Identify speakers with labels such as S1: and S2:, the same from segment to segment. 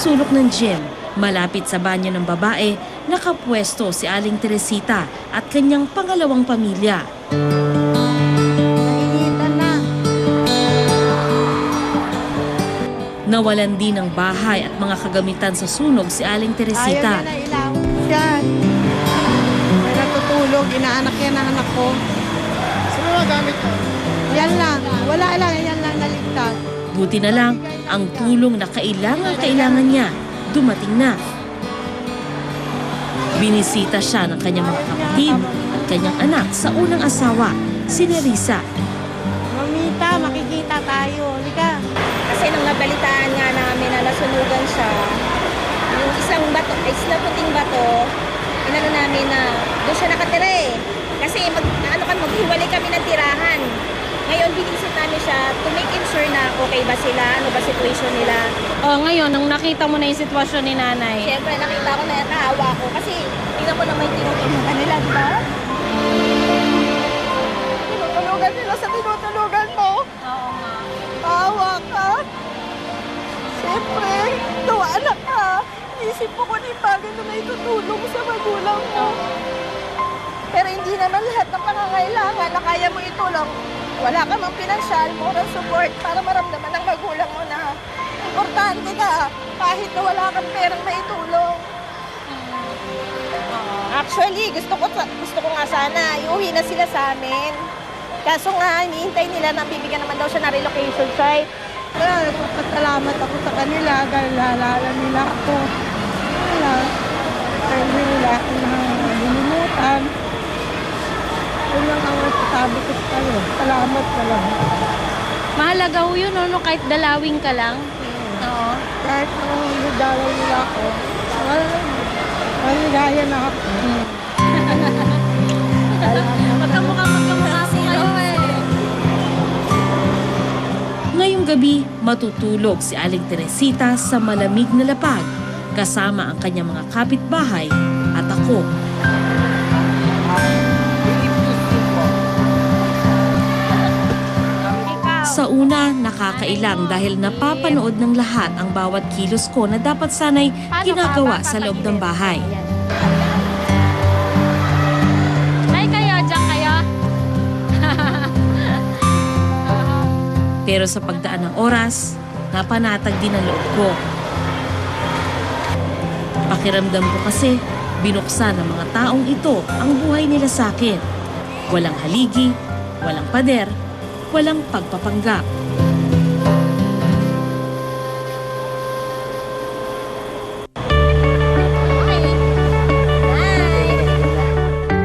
S1: sulok ng gym, malapit sa banyo ng babae, nakapwesto si Aling Teresita at kanyang pangalawang pamilya. Nawalan din ng bahay at mga kagamitan sa sunog si Aling Teresita.
S2: Ayaw na ilaw. Yan. May natutulog. Inaanak yan ang anak ko.
S3: Sino mga gamit mo?
S2: Yan lang. Wala lang. Yan lang naligtas.
S1: Buti na lang, ang tulong na kailangan niya, dumating na. Binisita siya ng kanyang mga kapatid at kanyang anak sa unang asawa, si Nerissa.
S2: Mamita, makikita tayo. Halika.
S4: Kasi nung nabalitaan nga namin na nasunugan siya, yung isang bato, isla puting bato, inano namin na doon siya nakatira eh. Kasi maghiwalay kami ng tirahan. Ngayon, binisit namin siya to make sure na okay ba sila, ano ba situation nila.
S5: Ngayon, nung nakita mo na yung sitwasyon ni nanay,
S4: Siyempre, nakita ko na nakahawa ko kasi tingnan ko naman yung tinutulugan nila, di ba?
S2: Tinutulugan nila sa tinutulugan mo.
S5: oo nga.
S2: Tawa ka. Siyempre, tuwa anak ka. Isip mo kung yung bagay na naitutulong sa magulang mo. Pero hindi naman lahat ng pangangailangan na kaya mo itulong. Wala ka mang pinansyal, moral support para maramdaman ng magulang mo na importante ka kahit na wala kang perang maitulong.
S4: Actually, gusto ko nga sana, iuwi na sila sa amin. Kaso nga, hinihintay nila na bibigyan naman daw siya ng relocation site.
S2: Kaya nagpapasalamat ako sa kanila dahil lalala nila ako. Wala. Dahil nila ako nahilimutan. Yun lang ang sabi ko sa kayo. Salamat na lang.
S5: Mahalaga ho yun, no? Kahit dalawing ka lang. Oo.
S2: Kahit nung nagdalaw nila ako, maligaya na ako.
S5: Magkamukha si ano eh.
S1: Ngayong gabi, matutulog si Aling Teresita sa malamig na lapag kasama ang kanyang mga kapitbahay at ako. Sa una, nakakailang dahil napapanood ng lahat ang bawat kilos ko na dapat sanay ginagawa sa loob ng bahay.
S5: Nay, kayo, dyan kayo.
S1: Pero sa pagdaan ng oras, napanatag din ang loob ko. Pakiramdam ko kasi, binuksan ng mga taong ito ang buhay nila sa akin. Walang haligi, walang pader, walang pagpapanggap.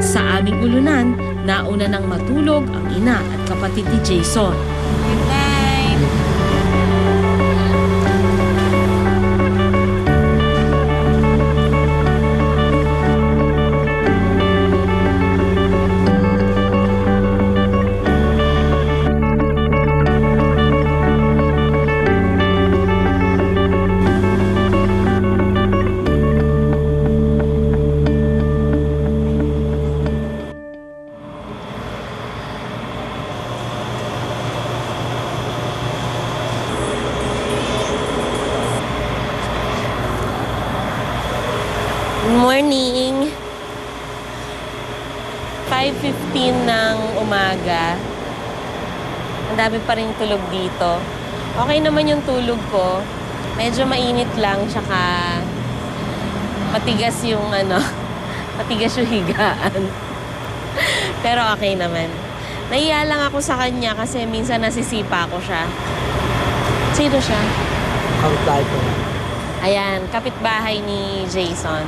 S1: Sa aming ulunan, nauna nang matulog ang ina at kapatid ni Jason.
S5: Good night.
S6: Morning! 5:15 ng umaga. Ang dami pa rin tulog dito. Okay naman yung tulog ko. Medyo mainit lang, tsaka matigas yung matigas yung higaan. Pero okay naman. Nahiya lang ako sa kanya kasi minsan nasisipa ko siya. Sino siya?
S3: Kapitbahay ko.
S6: Ayan, kapitbahay ni Jason.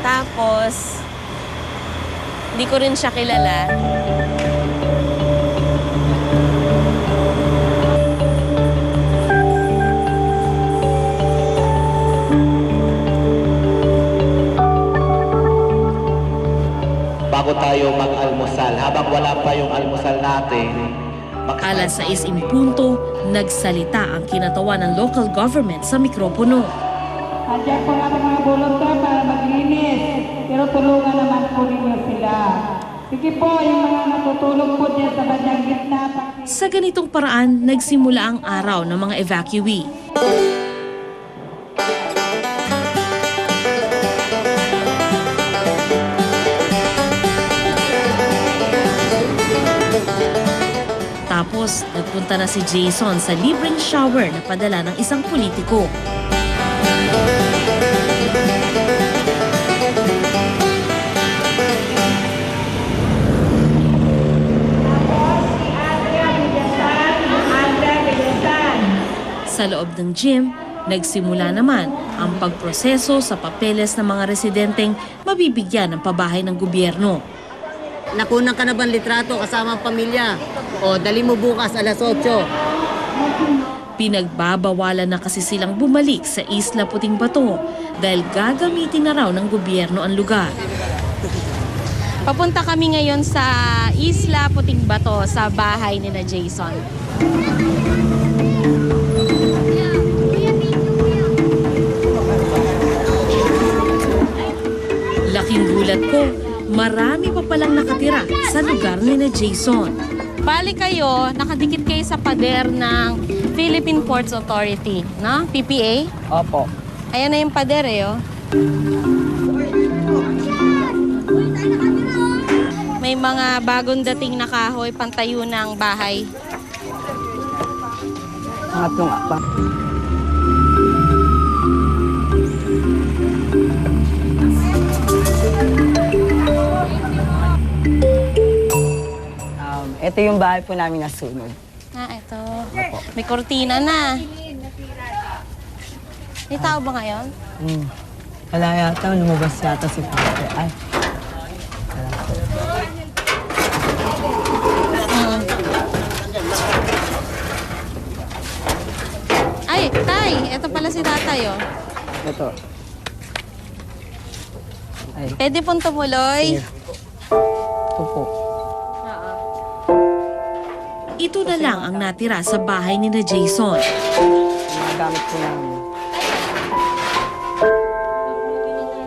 S6: Tapos, hindi ko rin siya kilala.
S7: Bago tayo mag-almusal, habang wala pa yung almusal natin,
S1: Alas 6:00 nagsalita ang kinatawan ng local government sa mikropono.
S8: Andiyan po natin mga volunteer para maglinis. Pero tulungan naman po ninyo sila. Sige po, yung mga natutulog po dyan sa badyang gitna.
S1: Sa ganitong paraan, nagsimula ang araw ng mga evacuee. Matapos, nagpunta na si Jason sa libreng shower na padala ng isang politiko. Sa loob ng gym, nagsimula naman ang pagproseso sa papeles ng mga residenteng mabibigyan ng pabahay ng gobyerno.
S9: Nakunan ka na bang litrato kasama ang pamilya? O dali mo bukas alas 8.
S1: Pinagbabawalan na kasi silang bumalik sa Isla Puting Bato dahil gagamitin na raw ng gobyerno ang lugar.
S5: Papunta kami ngayon sa Isla Puting Bato sa bahay ni na Jason.
S1: Laking gulat ko, marami pa palang nakatira sa lugar ni na Jason.
S5: Bali kayo, nakadikit kayo sa pader ng Philippine Ports Authority, no? PPA?
S3: Opo.
S5: Ayan na yung pader eh, oh. May mga bagong dating na kahoy, pantayo ng bahay.
S3: Pangatlo nga pa. Ito yung bahay po namin nasunog.
S5: Ah, ito. May kortina na. May tao ba ngayon?
S3: Wala yata, lumabas yata si Papa. Ay.
S5: Ay, tay! Ito pala si tatay, oh.
S3: Ito. Ay,
S5: Pwede pong tumuloy.
S3: ito po.
S1: Ito na lang ang natira sa bahay ni na Jason.
S3: Mga gamit po namin.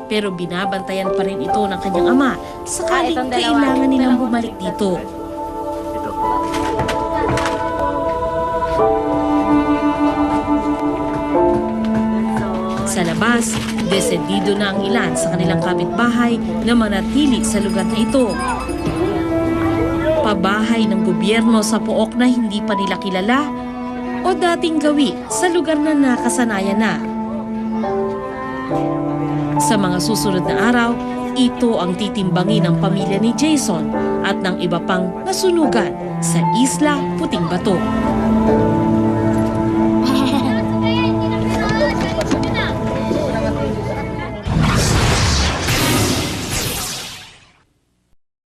S1: Pero binabantayan pa rin ito ng kanyang ama sakaling
S5: itong dalawa.
S1: kailangan nilang bumalik dito. Sa labas, desedido na ang ilan sa kanilang kapitbahay na manatili sa lugar na ito. Pabahay ng gobyerno sa pook na hindi pa nila kilala o dating gawi sa lugar na nakasanayan na. Sa mga susunod na araw, ito ang titimbangin ng pamilya ni Jason at ng iba pang nasunugan sa Isla Puting Bato.